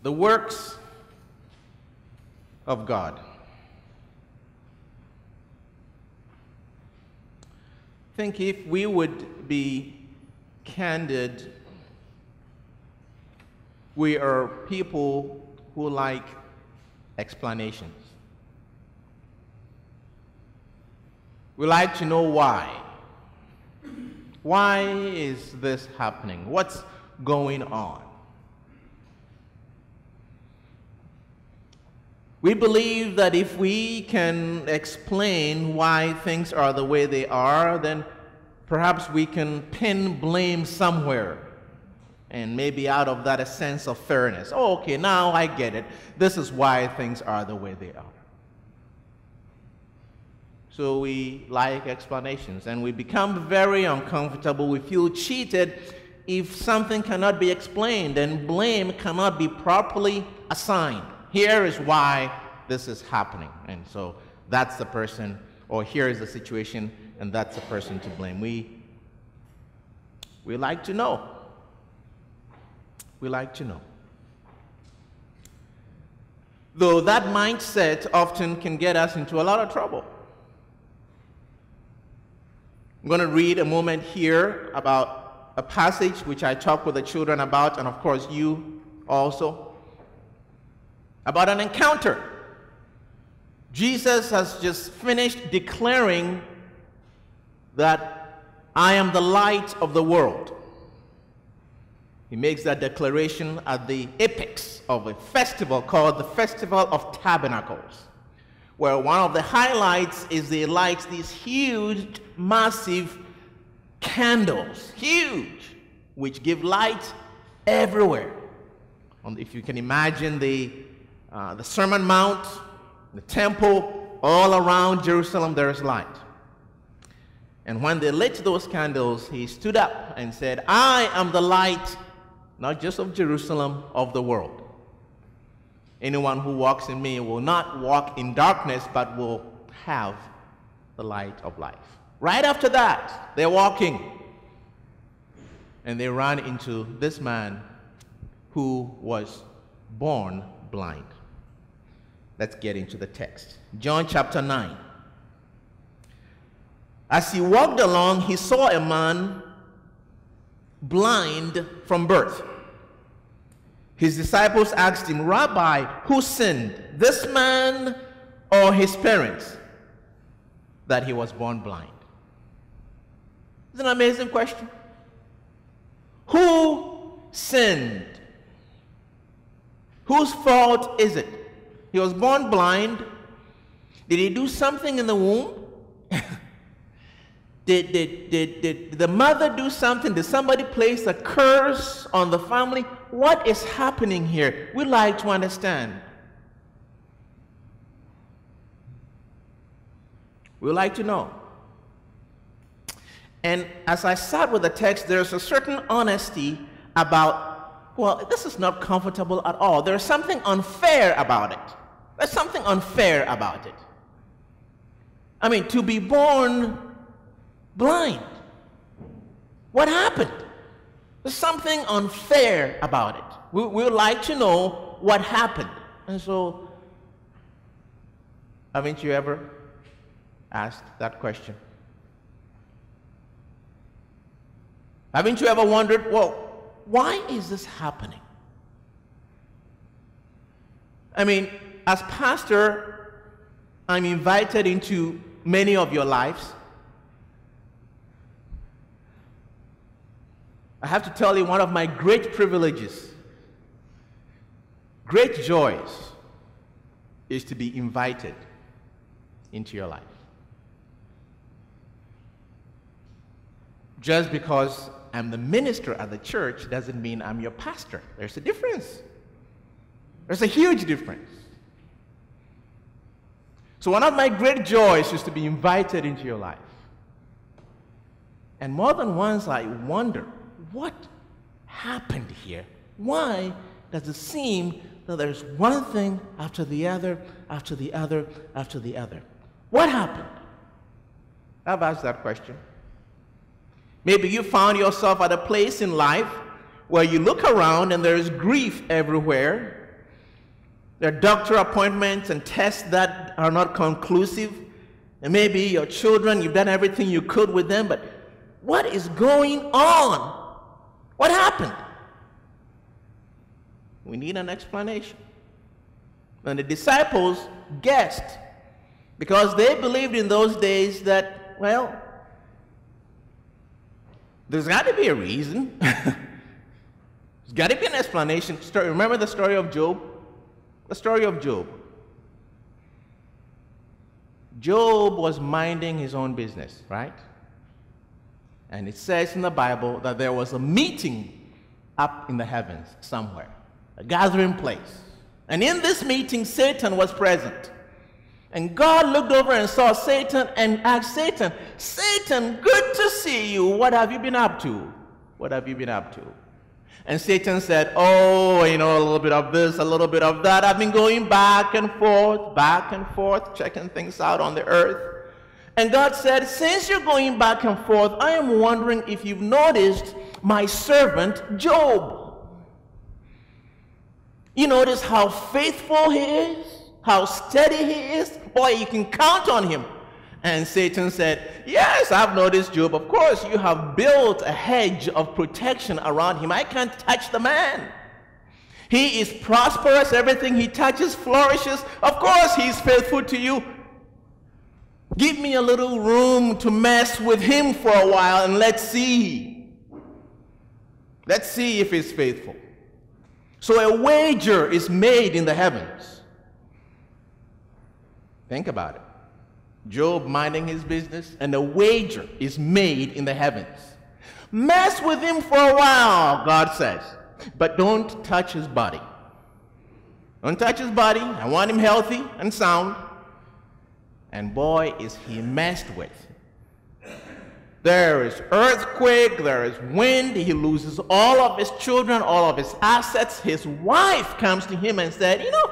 The works of God. I think if we would be candid, we are people who like explanations. We like to know why. Why is this happening? What's going on? We believe that if we can explain why things are the way they are, then perhaps we can pin blame somewhere. And maybe out of that a sense of fairness. Oh, okay, now I get it. This is why things are the way they are. So we like explanations, and we become very uncomfortable. We feel cheated if something cannot be explained and blame cannot be properly assigned. Here is why this is happening. And so that's the person, or here is the situation, and that's the person to blame. We like to know. We like to know. Though that mindset often can get us into a lot of trouble. I'm going to read a moment here about a passage which I talk with the children about, and of course you also, about an encounter. Jesus has just finished declaring that I am the light of the world. He makes that declaration at the apex of a festival called the Festival of Tabernacles, where one of the highlights is they light these huge, massive candles, huge, which give light everywhere. If you can imagine the Sermon Mount, the temple, all around Jerusalem there is light. And when they lit those candles, he stood up and said, I am the light, not just of Jerusalem, of the world. Anyone who walks in me will not walk in darkness, but will have the light of life. Right after that, they're walking, and they ran into this man who was born blind. Let's get into the text. John chapter 9. As he walked along, he saw a man blind from birth. His disciples asked him, Rabbi, who sinned, this man or his parents, that he was born blind? It's an amazing question. Who sinned? Whose fault is it? He was born blind. Did he do something in the womb? Did the mother do something? Did somebody place a curse on the family? What is happening here? We'd like to understand. We'd like to know. And as I sat with the text, there's a certain honesty about, well, this is not comfortable at all. There's something unfair about it. There's something unfair about it. I mean, to be born blind. What happened? There's something unfair about it. We would like to know what happened. And so, haven't you ever asked that question? Haven't you ever wondered, well, why is this happening? I mean, as pastor, I'm invited into many of your lives. I have to tell you, one of my great privileges, great joys, is to be invited into your life. Just because I'm the minister at the church doesn't mean I'm your pastor. There's a difference. There's a huge difference. So one of my great joys is to be invited into your life. And more than once I wonder, what happened here? Why does it seem that there's one thing after the other, after the other, after the other? What happened? I've asked that question. Maybe you found yourself at a place in life where you look around and there's grief everywhere. There are doctor appointments and tests that are not conclusive. And maybe your children, you've done everything you could with them, but what is going on? What happened? We need an explanation. And the disciples guessed, because they believed in those days that, well, there's got to be a reason. There's got to be an explanation. Remember the story of Job? The story of Job. Job was minding his own business, right? And it says in the Bible that there was a meeting up in the heavens somewhere, a gathering place. And in this meeting, Satan was present. And God looked over and saw Satan and asked Satan, Satan, good to see you. What have you been up to? What have you been up to? And Satan said, oh, you know, a little bit of this, a little bit of that. I've been going back and forth, checking things out on the earth. And God said, since you're going back and forth, I am wondering if you've noticed my servant Job. You notice how faithful he is, how steady he is. Boy, you can count on him. And Satan said, yes, I've noticed Job. Of course, you have built a hedge of protection around him. I can't touch the man. He is prosperous. Everything he touches flourishes. Of course, he's faithful to you. Give me a little room to mess with him for a while, and let's see. Let's see if he's faithful. So a wager is made in the heavens. Think about it. Job minding his business, and a wager is made in the heavens. Mess with him for a while, God says, but don't touch his body. Don't touch his body. I want him healthy and sound. And boy, is he messed with. There is earthquake, there is wind, he loses all of his children, all of his assets. His wife comes to him and said, you know,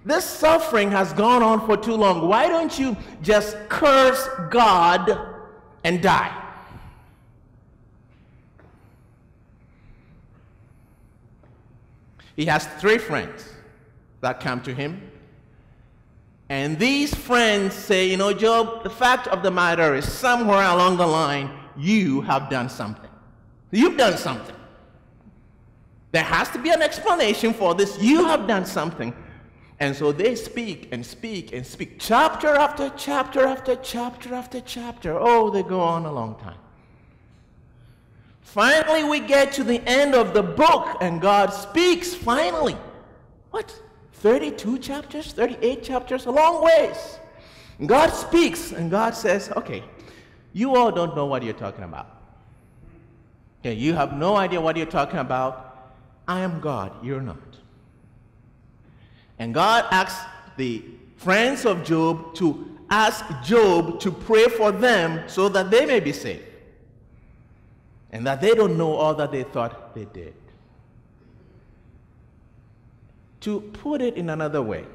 this suffering has gone on for too long. Why don't you just curse God and die? He has 3 friends that come to him. And these friends say, you know, Job, the fact of the matter is somewhere along the line, you have done something. You've done something. There has to be an explanation for this. You have done something. And so they speak and speak and speak, chapter after chapter after chapter after chapter. Oh, they go on a long time. Finally, we get to the end of the book, and God speaks finally. What? 32 chapters, 38 chapters, a long ways. And God speaks, and God says, okay, you all don't know what you're talking about. Okay, you have no idea what you're talking about. I am God, you're not. And God asks the friends of Job to ask Job to pray for them so that they may be saved. And that they don't know all that they thought they did. To put it in another way,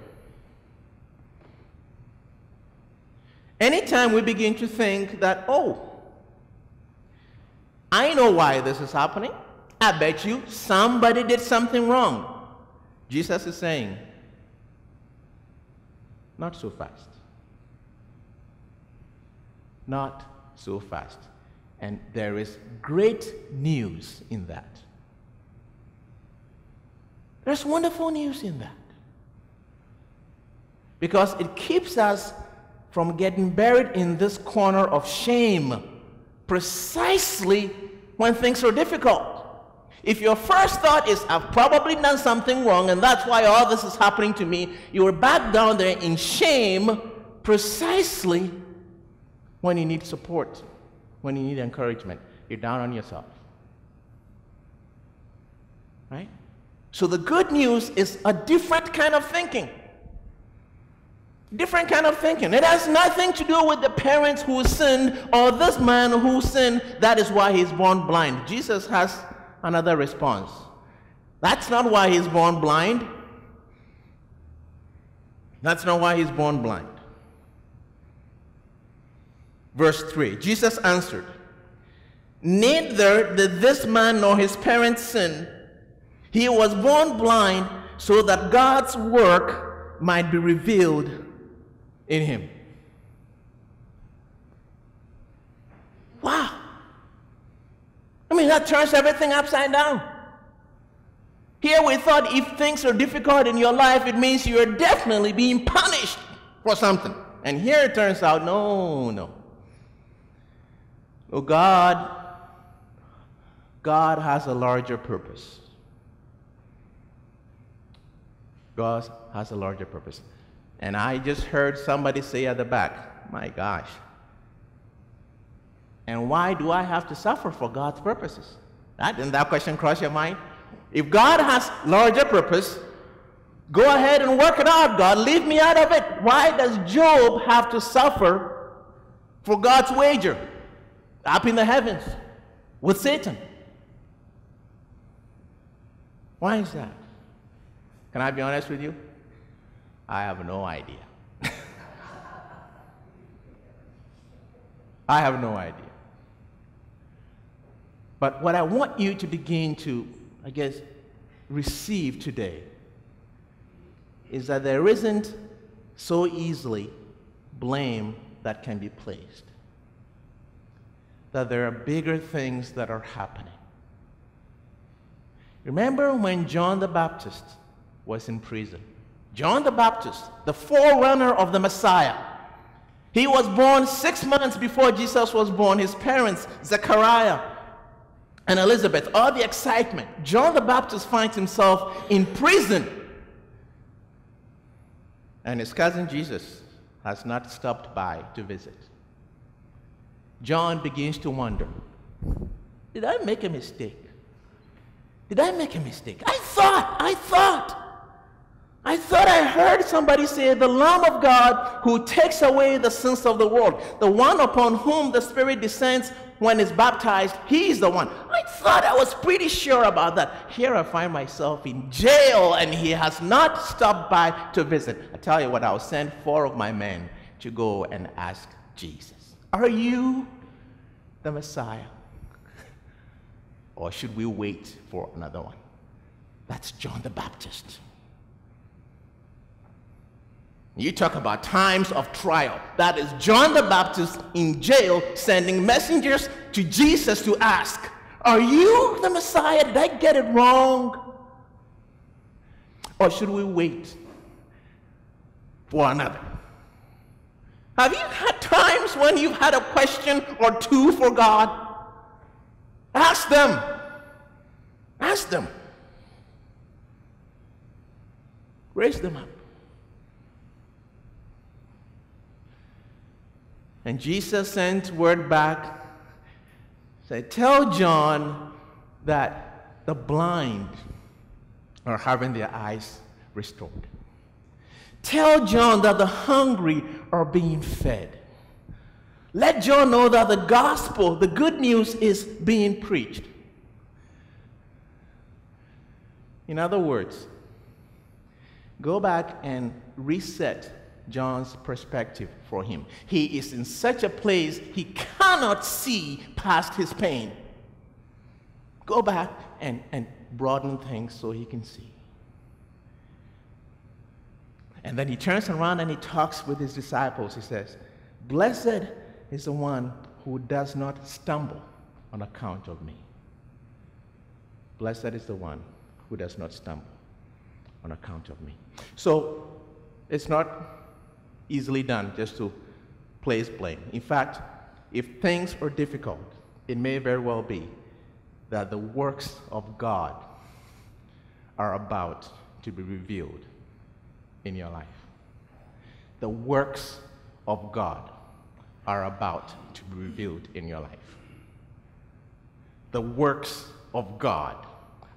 anytime we begin to think that, oh, I know why this is happening, I bet you somebody did something wrong. Jesus is saying, not so fast. Not so fast. And there is great news in that. There's wonderful news in that. Because it keeps us from getting buried in this corner of shame precisely when things are difficult. If your first thought is, I've probably done something wrong and that's why all this is happening to me, you are back down there in shame precisely when you need support, when you need encouragement. You're down on yourself. Right? So the good news is a different kind of thinking. Different kind of thinking. It has nothing to do with the parents who sinned or this man who sinned. That is why he's born blind. Jesus has another response. That's not why he's born blind. That's not why he's born blind. Verse 3, Jesus answered, neither did this man nor his parents sin. He was born blind so that God's work might be revealed in him. Wow. I mean, that turns everything upside down. Here we thought if things are difficult in your life, it means you are definitely being punished for something. And here it turns out, no. Oh, God has a larger purpose. God has a larger purpose. And I just heard somebody say at the back, my gosh. And why do I have to suffer for God's purposes? Didn't that question cross your mind? If God has larger purpose, go ahead and work it out, God. Leave me out of it. Why does Job have to suffer for God's wager up in the heavens with Satan? Why is that? Can I be honest with you? I have no idea. I have no idea. But what I want you to begin to, receive today is that there isn't so easily blame that can be placed. That there are bigger things that are happening. Remember when John the Baptist was in prison? John the Baptist, the forerunner of the Messiah. He was born 6 months before Jesus was born. His parents, Zechariah and Elizabeth, all the excitement. John the Baptist finds himself in prison. And his cousin Jesus has not stopped by to visit. John begins to wonder, did I make a mistake? Did I make a mistake? I thought I heard somebody say, the Lamb of God who takes away the sins of the world, the one upon whom the Spirit descends when is baptized, he's the one. I thought I was pretty sure about that. Here I find myself in jail, and he has not stopped by to visit. I tell you what, I'll send 4 of my men to go and ask Jesus, are you the Messiah? Or should we wait for another one? That's John the Baptist. You talk about times of trial. That is John the Baptist in jail sending messengers to Jesus to ask, are you the Messiah? Did I get it wrong? Or should we wait for another? Have you had times when you've had a question or two for God? Ask them. Ask them. Raise them up. And Jesus sent word back, said, tell John that the blind are having their eyes restored. Tell John that the hungry are being fed. Let John know that the gospel, the good news, is being preached. In other words, go back and reset John's perspective for him. He is in such a place he cannot see past his pain. Go back and broaden things so he can see. And then he turns around and he talks with his disciples. He says, blessed is the one who does not stumble on account of me. Blessed is the one who does not stumble on account of me. So it's not easily done just to place blame. In fact, if things are difficult, it may very well be that the works of God are about to be revealed in your life. The works of God are about to be revealed in your life. The works of God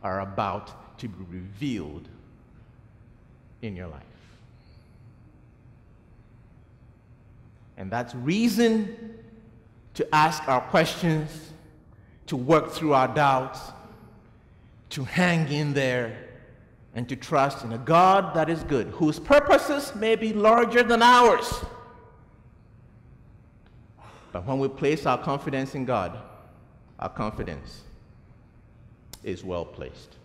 are about to be revealed in your life. And that's reason to ask our questions, to work through our doubts, to hang in there, and to trust in a God that is good, whose purposes may be larger than ours. But when we place our confidence in God, our confidence is well placed.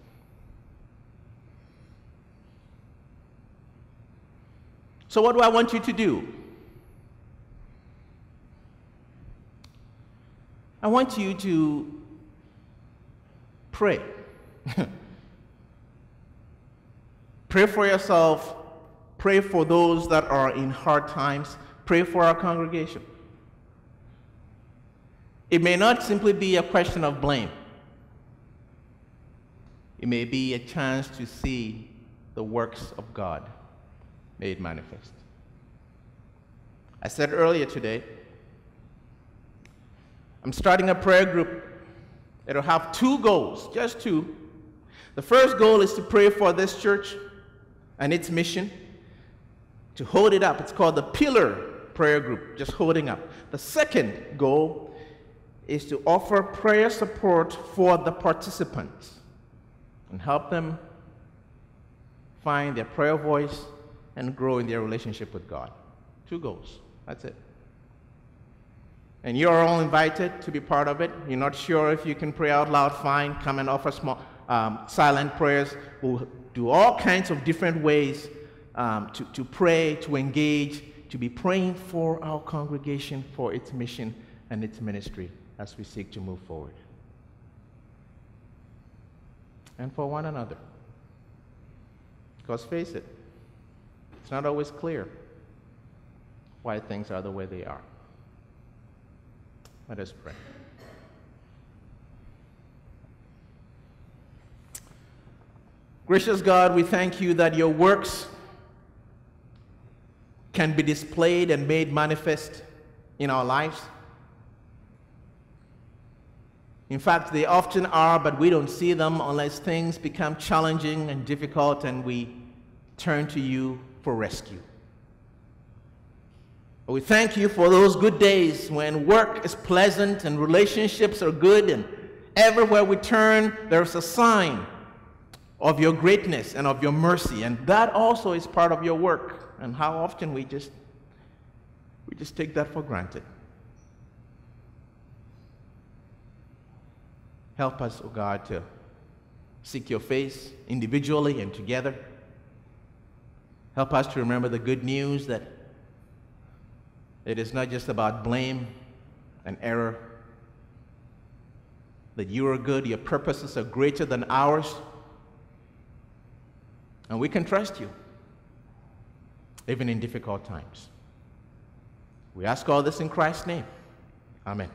So what do I want you to do? I want you to pray. Pray for yourself. Pray for those that are in hard times. Pray for our congregation. It may not simply be a question of blame. It may be a chance to see the works of God made manifest. I said earlier today, I'm starting a prayer group. It'll have 2 goals, just 2. The first goal is to pray for this church and its mission, to hold it up. It's called the Pillar Prayer Group, just holding up. The second goal is to offer prayer support for the participants and help them find their prayer voice and grow in their relationship with God. 2 goals. That's it. And you're all invited to be part of it. You're not sure if you can pray out loud, fine. Come and offer small silent prayers. We'll do all kinds of different ways to pray, to engage, to be praying for our congregation, for its mission and its ministry as we seek to move forward. And for one another. Because face it, it's not always clear why things are the way they are. Let us pray. Gracious God, we thank you that your works can be displayed and made manifest in our lives. In fact, they often are, but we don't see them unless things become challenging and difficult and we turn to you for rescue. We thank you for those good days when work is pleasant and relationships are good, and everywhere we turn, there's a sign of your greatness and of your mercy, and that also is part of your work. And how often we just take that for granted. Help us, oh God, to seek your face individually and together. Help us to remember the good news that it is not just about blame and error, that you are good, your purposes are greater than ours, and we can trust you, even in difficult times. We ask all this in Christ's name. Amen.